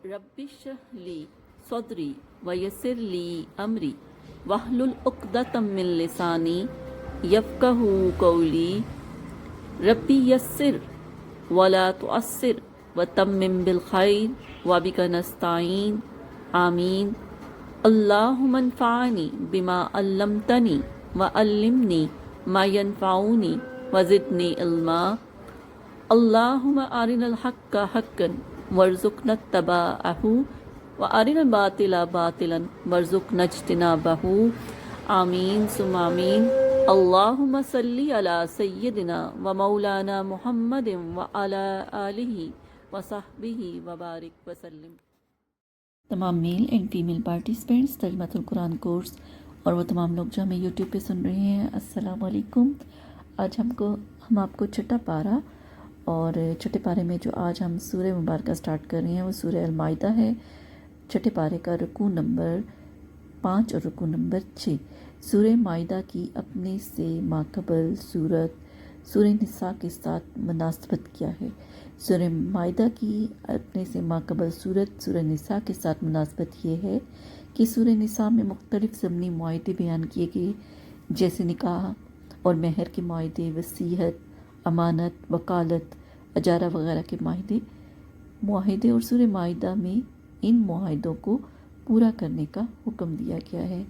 رب اشرح لی صدری ویسر لی امری واحلل عقدۃ من لسانی یفقہوا قولی ربی یسر ولا تعسر وتمم بالخیر وبک نستعین آمین اللہم انفعنی بما علمتنی وعلمنی ما ینفعنی وزدنی علما اللہم ارنا الحق حقا وارزقنا اتباعہ وارنا الباطل باطلا وارزقنا اجتنابہ آمین ثم آمین اللہم صلی علی سیدنا و مولانا محمد وعلی آلہ وصحبہ وبارک وسلم۔ تمام میل اینڈ فیمیل پارٹیسپینٹس ترجمۃ القرآن کورس اور وہ تمام لوگ جو ہمیں یوٹیوب پہ سن رہے ہیں، السلام علیکم۔ آج ہم آپ کو چھٹا پارہ اور چھٹے پارے میں جو آج ہم سورہ مبارکہ سٹارٹ کر رہے ہیں وہ سورہ المائدہ ہے۔ چھٹے پارے کا رکوع نمبر 5 اور رکوع نمبر 6۔ سورہ مائدہ کی اپنے سے ماقبل صورت سورہ نساء کے ساتھ مناسبت کیا ہے؟ سورہ مائدہ کی اپنے سے ماقبل صورت سورہ نساء کے ساتھ مناسبت یہ ہے کہ سورہ نساء میں مختلف ضمنی معاہدے بیان کیے گئے، جیسے نکاح اور مہر کے معاہدے، وصیت، امانت، وکالت، اجارہ وغیرہ کے معاہدے اور سورہ مائدہ میں ان معاہدوں کو پورا کرنے کا حکم دیا گیا ہے۔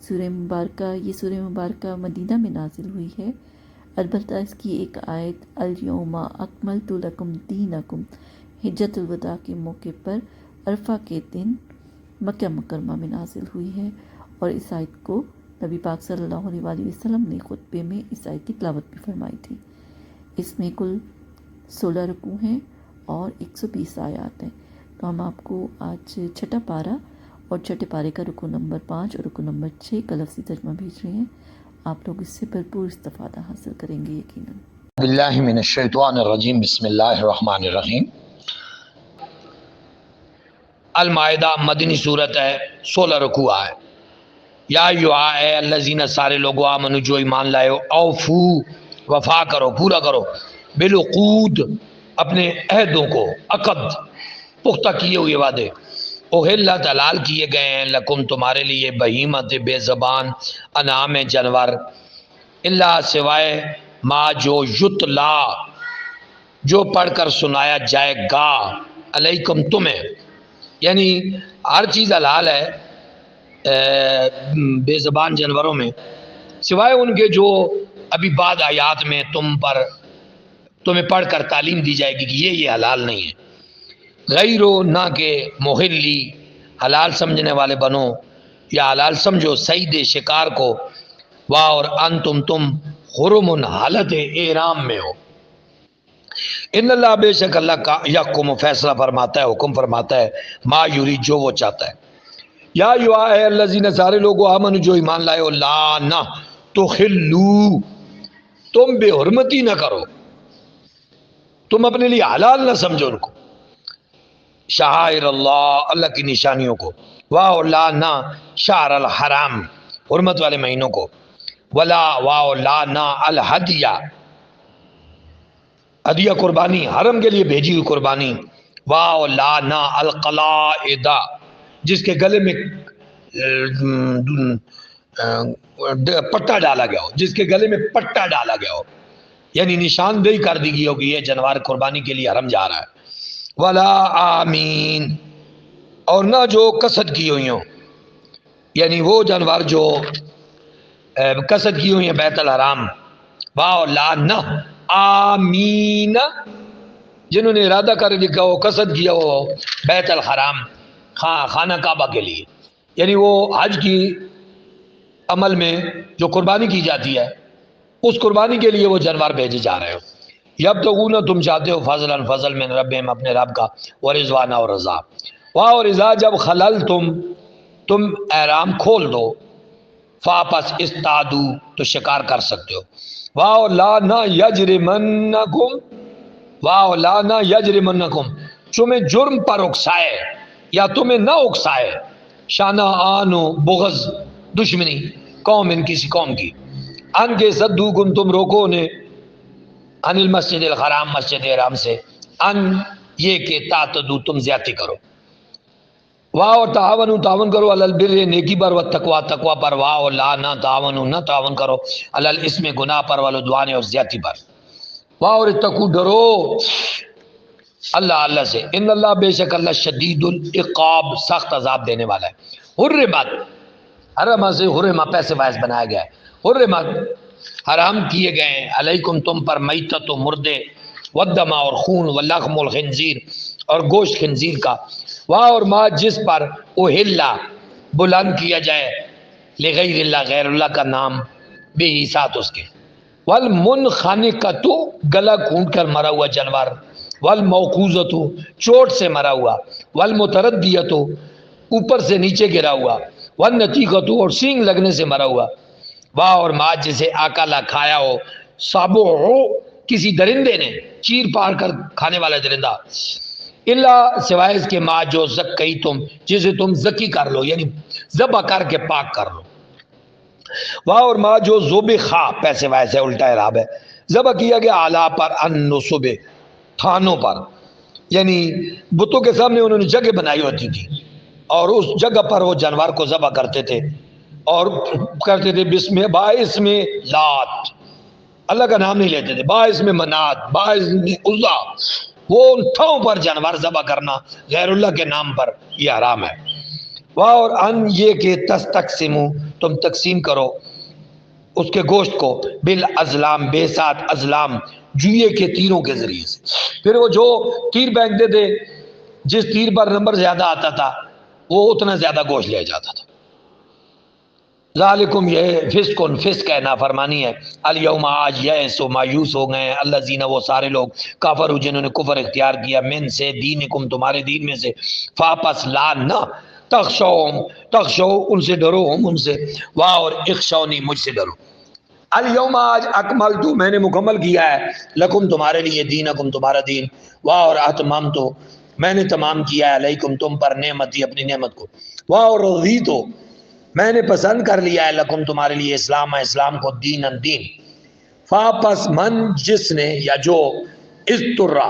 یہ سورہ مبارکہ مدینہ میں نازل ہوئی ہے، البتہ اس کی ایک آیت الیوم اکملت لکم دینکم حجۃ الوداع کے موقع پر عرفہ کے دن مکہ مکرمہ میں نازل ہوئی ہے، اور اس آیت کو نبی پاک صلی اللہ علیہ وآلہ وسلم نے خطبے میں اس آیت کی تلاوت بھی فرمائی تھی۔ اس میں کل 16 رکوع ہیں اور 120 آیات ہیں۔ تو ہم آپ کو آج چھٹا پارہ اور چھٹے پارے کا رکوع نمبر 5 اور رکوع نمبر 6 کا لفظی ترجمہ بھیج رہے ہیں۔ آپ لوگ اس سے بھرپور استفادہ حاصل کریں گے یقیناً۔ باللہ من الشیطان الرجیم، بسم اللہ الرحمن الرحیم۔ المائدہ مدنی صورت ہے، 16 رکوع ہے۔ یا اے الذین، سارے لوگو، آمنو جو ایمان لائے ہو، اوفو وفا کرو، پورا کرو، بالعقود اپنے عہدوں کو، عقد پختہ کیے ہوئے وعدے، احلت حلال کیے گئے ہیں، لکم تمہارے لیے، بہیمت بے زبان انعام جانور، اللہ سوائے ما جو یتلا جو پڑھ کر سنایا جائے گا، علیکم تمہیں، یعنی ہر چیز حلال ہے بے زبان جانوروں میں، سوائے ان کے جو ابھی بعد آیات میں تمہیں پڑھ کر تعلیم دی جائے گی کہ یہ حلال نہیں ہے۔ غیرو، نہ کہ محلی، حلال سمجھنے والے بنو یا حلال سمجھو صید شکار کو، واہ اور انتم تم حرم، حالت احرام میں ہو۔ ان اللہ، بے شک اللہ کا، یحکم فیصلہ فرماتا ہے، حکم فرماتا ہے، ما یرید جو وہ چاہتا ہے۔ یا اے الذین، سارے لوگوں، آمنو جو ایمان لائے ہو، لا نہ تحلوا، تم بے حرمتی نہ کرو، تم اپنے لیے حلال نہ سمجھو ان کو، شعائر اللہ، اللہ کی نشانیوں کو، واہ لا نہ شہر الحرام، حرمت والے مہینوں کو، ولا واہ لا نہ الہدیہ، ہدیہ قربانی، حرم کے لیے بھیجی ہوئی قربانی، واہ لا نہ القلائد، جس کے گلے میں پٹا ڈالا گیا ہو، جس کے گلے میں پٹا ڈالا گیا ہو، یعنی نشاندہی کر دی گئی ہو کہ یہ جانور قربانی کے لیے حرم جا رہا ہے۔ ولا آمین، اور نہ جو قصد کی ہوئی ہوں، یعنی وہ جانور جو قصد کی ہوئی ہیں بیت الحرام، واہ لا نہ آمین، جنہوں نے ارادہ کر لکھا ہو، قصد کیا ہو بیت الحرام، خانہ کعبہ کے لیے، یعنی وہ حج کی عمل میں جو قربانی کی جاتی ہے اس قربانی کے لیے وہ جانور بھیجے جا رہے ہو۔ یبتغون، تم چاہتے ہو، فضلا، فضل من ربہم، اپنے رب کا، ورضوان، اور رضا، واہ اور اذا، جب خلل تم احرام کھول دو، فاپس استعدو، تو شکار کر سکتے ہو، واہ لا نہ یجرمنکم، واہ لا نہ یجرمنکم، تمہیں جرم پر اکسائے یا تمہیں نہ اکسائے، شانہ آنو، بغض، دشمنی، قوم، ان کسی قوم کی، ان کے صدوکم، تم روکو انہیں، ان المسجد الحرام، مسجد حرام سے، ان یہ کہ تعتدو، تم زیادتی کرو، واہ اور تعاون تعاون کرو علی البر نیکی پر، والتقوی تقوی پر، واہ اور لا نہ تعاون نہ تعاون کرو علی الاسم گناہ پر، والعدوان اور زیادتی پر، واہ اور اتقوا ڈرو اللہ سے، ان اللہ بے شک اللہ شدید العقاب سخت عذاب دینے والا ہے۔ حرمت حرمہ سے حرمہ پیسے باعث بنایا گیا ہے، حرمت حرام کیے گئے ہیں، علیکم تم پر، میتت و مردے، والدم اور خون، واللحم الخنزیر اور گوشت خنزیر کا، واہ اور ما جس پر اوہلا بلند کیا جائے لغیر اللہ غیر اللہ کا نام، بے ساتھ اس کے، والمنخنقۃ گلا کونٹ کر مرا ہوا جانور، والموقوذۃ چوٹ سے مرا ہوا، والمتردیۃ اوپر سے نیچے گرا ہوا، والنطیقۃ اور سینگ لگنے سے مرا ہوا، واہ اور ما جسے آکلا کھایا ہو، سابو ہو کسی درندے نے، چیر پار کر کھانے والا درندہ، اللہ سوائے اس کے ما جو زکی تم جسے تم زکی کر لو یعنی ذبح کر کے پاک کر لو، واہ اور ما جو ذبح پیسے وائس ہے الٹا اعراب ہے، ذبح کیا گیا اعلیٰ پر، ان نصب تھانوں پر، یعنی بتوں کے سامنے انہوں نے جگہ بنائی ہوتی تھی اور اس جگہ پر وہ جانور کو ذبح کرتے تھے اور کرتے تھے بسم باعث میں لات، اللہ کا نام نہیں لیتے تھے، باعث میں منات، باعث میں عزا، وہ ان تھاؤں پر جانور ذبح کرنا غیر اللہ کے نام پر یہ حرام ہے، واہ اور ان یہ کہ تستقسمو تم تقسیم کرو اس کے گوشت کو، بالازلام بے ساتھ ازلام جوئے کے تیروں کے ذریعے سے، پھر وہ جو تیر پھینکتے تھے جس تیر پر نمبر زیادہ آتا تھا وہ اتنا زیادہ گوشت لے جاتا تھا، ذالکم یہ فسق ہے نافرمانی ہے، الیوم آج یئس و مایوس ہو گئے ہیں، الذین وہ سارے لوگ کافروا جنہوں نے کفر اختیار کیا، من سے دینکم تمہارے دین میں سے، فاپس لا نہ تخشو ان سے ڈرو، ہم ان سے، واہ اور اخشونی مجھ سے ڈرو، الیوم آج اکملتو میں نے مکمل کیا ہے، لکم تمہارے لیے دینکم تمہارا دین، واہ اور اتممتو میں نے تمام کیا ہے، علیکم تم پر نعمتی اپنی نعمت کو، واہ اور رضیتو میں نے پسند کر لیا ہے، لکم تمہارے لیے اسلام کو، دین فاپس من جس نے یا جو اضطرا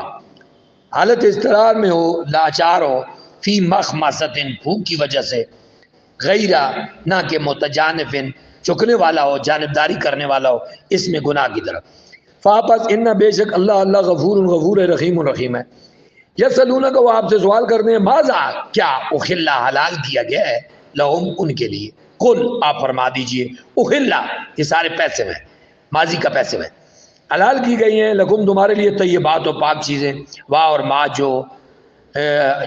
حالت اضطرار میں ہو، لاچار ہو، فی مخمصۃ بھوک کی وجہ سے، غیرہ نہ کہ متجانفن چکنے والا ہو، جانبداری کرنے والا ہو اس میں گناہ کی طرف، فاپس ان بے شک اللہ غفور رحیم رحیم ہے، یسألونک وہ آپ سے سوال کرتے ہیں، ماذا کیا اخلا حلال کیا گیا ہے، لہم ان کے لیے، قل آپ فرما دیجئے، اخلا یہ سارے پیسے میں ماضی کا پیسے میں حلال کی گئی ہیں، لکم تمہارے لیے طیبات و پاک چیزیں، واہ اور ما جو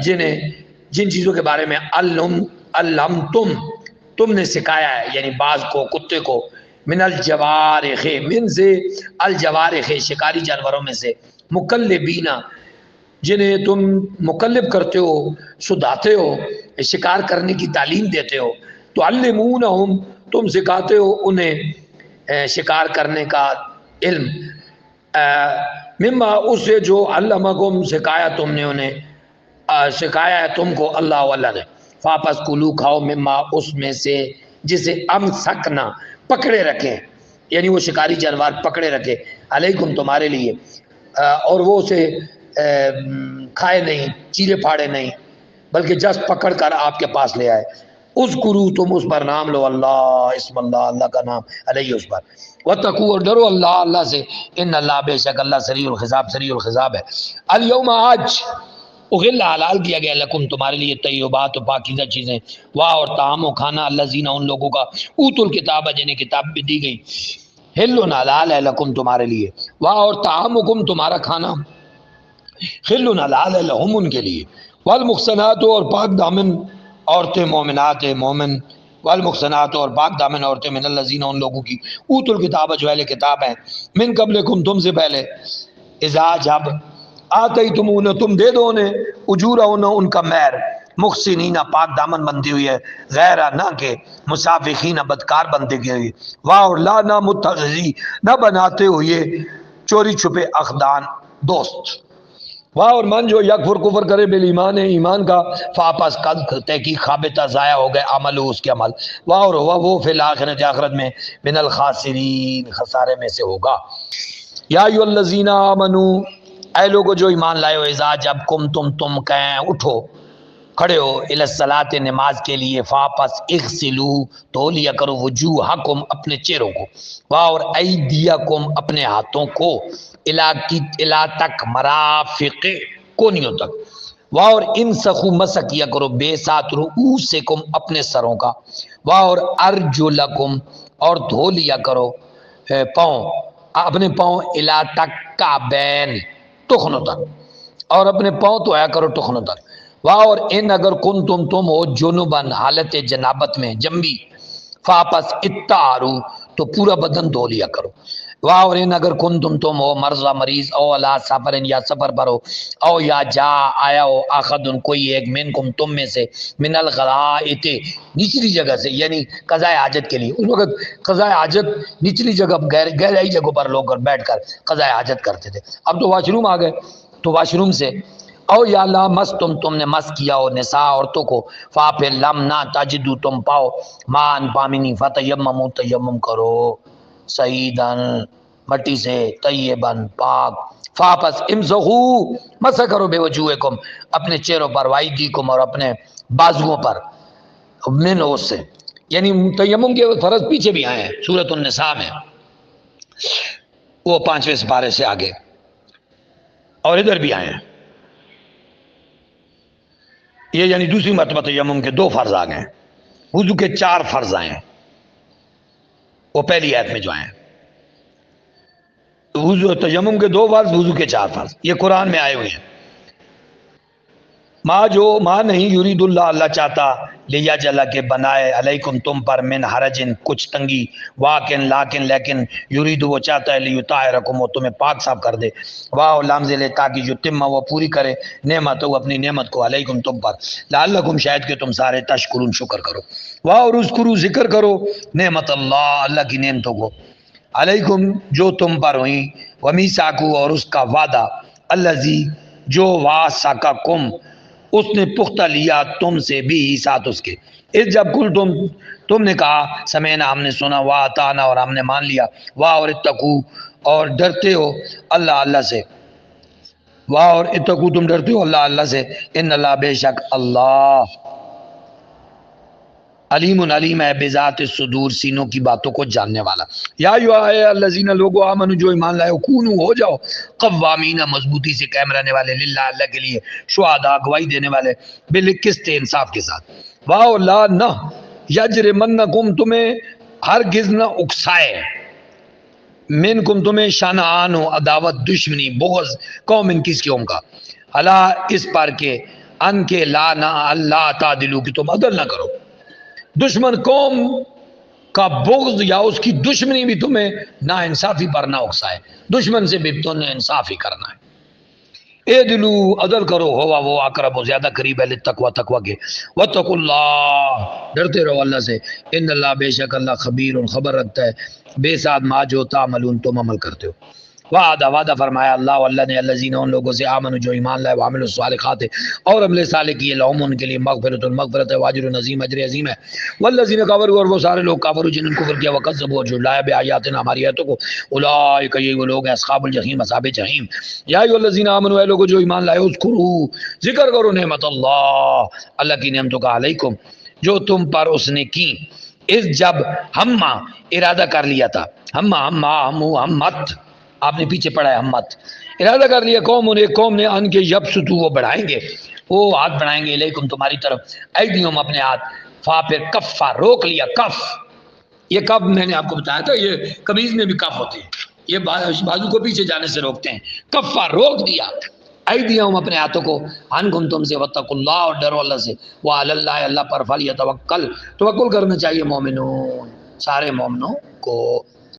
جن چیزوں کے بارے میں علم تم نے سکھایا ہے، یعنی بعض کو کتے کو، من الجوارح من سے الجوارح شکاری جانوروں میں سے، مکلبینا جنہیں تم مکلب کرتے ہو، سدھاتے ہو، شکار کرنے کی تعلیم دیتے ہو، تعلمونہم تم سکھاتے ہو انہیں شکار کرنے کا علم، مما اس سے جو علمکم سکھایا تم نے انہیں، سکھایا ہے تم کو اللہ نے، فاپس کلو کھاؤ، مما اس میں سے جسے امسکنا پکڑے رکھے، یعنی وہ شکاری جانور پکڑے رکھے، علیکم تمہارے لیے، اور وہ اسے کھائے نہیں، چیرے پھاڑے نہیں، بلکہ جس پکڑ کر آپ کے پاس لے آئے، اذکروا تم اس پر نام لو، اللہ اسم اللہ کا نام علیہ اس پر، واتقوا اور ڈرو اللہ سے، ان اللہ بے شک اللہ سریع الحساب ہے، الیوم آج اغل حلال کیا گیا لکم تمہارے لیے طیبات و پاکیزہ چیزیں، واہ اور طعام و کھانا الذین ان لوگوں کا اوتوا الکتاب جنہیں کتاب بھی دی گئی، حل حلال ہے لکم تمہارے لیے، واہ اور طعامکم تمہارا کھانا، حل حلال ہے لہم ان کے لیے، والمحصنات اور پاک دامن عورتیں مومنات مومن، والمحصنات اور پاک دامن عورتیں من الذین ان لوگوں کی اوتوا الکتاب جو اہل کتاب ہیں، من قبلکم تم سے پہلے، اذا جب آتیتمون تم دے دو انہیں، اجورہن ان کا مہر، محسنین پاک دامن بندی ہوئی ہے، غیر نہ کہ مسافقین بدکار بندے کے ہوئے، واہ اور لا نہ متخذی نہ بناتے ہوئے چوری چھپے اخدان دوست، واہ اور من جو یکفر کفر کرے بالایمان ایمان کا، فاپس قد تحقیق خابطہ ضائع ہو گئے عمل اس کے عمل، واہ اور وہ فی الآخرت آخرت میں من الخاسرین خسارے میں سے ہوگا، یا ایھا الذین آمنوا اے لوگو جو ایمان لائے ہو، اذا جب تم کہیں اٹھو، کھڑے ہو الصلاۃ نماز کے لیے، فاپس اغسلو دھو لیا کرو، وجوہکم اپنے چہروں کو، اور ایدیکم اپنے ہاتھوں کو، الا تک مرافق کونیوں تک، اور امسخو مسح کیا کرو بے ساتھ رؤوسکم اپنے سروں کا، اور ارجلکم اور دھو لیا کرو پاؤں، اپنے پاؤں، الا تک کعبین ٹخنوں تک، اور اپنے پاؤں تو آیا کرو ٹخنوں تک، اور ان اگر تم ہو جنوبن حالت جنابت میں جنبی، فاپس اتارو تو پورا بدن دھو لیا کرو، اور ان اگر تم ہو مرضى مریض، او علی سفر یا سفر پر ہو، او یا جا آیا ہو احد کوئی ایک منکم تم میں سے، من الغائط نچلی جگہ سے، یعنی قضاء حاجت کے لیے، اس وقت قضاء حاجت نچلی جگہ گہرائی جگہوں پر لوگ بیٹھ کر قضاء حاجت کرتے تھے، اب تو واش روم آ گئے، تو واش روم سے، او یا لامستم تم نے مس کیا ہو نساء عورتوں کو، پھر لم نہ تجدو تم پاؤ مان پامنی فتیممو تیمم کرو، سعیدن مٹی سے، طیبن پاک، فاپس امسحو مسح کرو بے وجوہکم اپنے چہروں پر، وایدیکم اور اپنے بازوؤں پر، من اس سے، یعنی تیمم کے فرض پیچھے بھی آئے ہیں سورۃ النساء میں، وہ 5ویں سپارے سے آگے، اور ادھر بھی آئے ہیں، یہ یعنی دوسری مرتبہ تیمم کے 2 فرض آ گئے ہیں، وضو کے 4 فرض آئے ہیں، وہ پہلی آیت میں جو آئے ہیں، وضو تیمم کے 2 فرض، وضو کے 4 فرض، یہ قرآن میں آئے ہوئے ہیں۔ ماں نہیں یرید اللہ، اللہ چاہتا، لیا جلا کے بنائے، علیکم تم پر، من حرجن کچھ تنگی، لیکن یرید وہ چاہتا ہے، لیطہرکم وہ تمہیں پاک صاف کر دے، واہ لامز لے تاکہ یتم وہ پوری کرے، نعمت وہ اپنی نعمت کو، علیکم تم پر، لعلکم شاید کہ تم سارے تشکرون شکر کرو، واہ اور اذکروا ذکر کرو، نعمت اللہ کی نعمتوں کو، علیکم جو تم پر ہوئیں، ومیثاقہ اور اس کا وعدہ، الذی جو واثقکم اس نے پختہ لیا تم سے بھی ساتھ اس کے، اس جب کل تم نے کہا سمینا ہم نے سنا، واطعنا اور ہم نے مان لیا، واہ اور اتقو اور ڈرتے ہو اللہ سے، واہ اور اتقو تم ڈرتے ہو اللہ سے، ان اللہ بے شک اللہ علیم ہے بذات الصدور سینوں کی باتوں کو جاننے والا، یا الذین لوگو آمنو جو ایمان لائے، کونو ہو جاؤ، قوامین مضبوطی سے قائم رہنے والے، للہ اللہ کے لیے، شہداء گواہی دینے والے، بالقسط انصاف کے ساتھ، واو لا نہ یجرمنکم تمہیں ہرگز نہ اکسائے، منکم تمہیں شنآن ہو عداوت دشمنی بغض، قوم ان کس قوم کا، اللہ اس پر کے ان کے لا نہ اللہ تعدلو کہ تم عدل نہ کرو، دشمن قوم کا بغض یا اس کی دشمنی بھی تمہیں نا انصافی پر نہ اکسائے، دشمن سے بھی تم نے انصاف ہی کرنا ہے، اے دلو عدل کرو، ہوا وہ اقرب و زیادہ قریب ہے للتقوی تقوی کے، واتقوا اللہ ڈرتے رہو اللہ سے، ان اللہ بے شک اللہ خبیر خبر رکھتا ہے بے ساتھ ما جو تعملون تم عمل کرتے ہو، وعدہ فرمایا اللہ نے الذین ان لوگوں سے آمنوا جو ایمان لائے، وعملوا الصالحات اور عمل صالح کیے، لہم ان کے لیے مغفرت ہے، واجر عظیم اجر عظیم ہے، والذین کفروا اور وہ سارے لوگ کافر جنہوں نے کفر کیا، وکذبوا اور جھٹلایا بآیاتنا ہماری آیتوں کو، اولئک یہ وہ لوگ ہیں اصحاب الجحیم اصحاب جحیم، یا ایھا الذین آمنوا اے لوگوں جو ایمان لائے، اذکروا ذکر کرو نعمت اللہ کی نعمتوں کا، علیکم جو تم پر اس نے کی، اس جب ہما ارادہ کر لیا تھا، ہمت آپ نے پیچھے پڑھا ہے، ہمت ارادہ کر لیا، قوم نے ان کے یبسطو وہ بڑھائیں گے، وہ ہاتھ بڑھائیں گے، علیکم تمہاری طرف، ایدیہم اپنے ہاتھ، فا پھر کفا روک لیا، کف یہ کف میں نے آپ کو بتایا تھا، یہ قمیض میں بھی کف ہوتے ہیں، یہ بازو کو پیچھے جانے سے روکتے ہیں، کفا روک دیا، ایدیہم اپنے ہاتھوں کو، عنکم تم سے، واتقوا اللہ اور ڈرو اللہ سے، وعلی اللہ اللہ پر فلیتوکل توکل کرنا چاہیے مومنون سارے مومنوں کو۔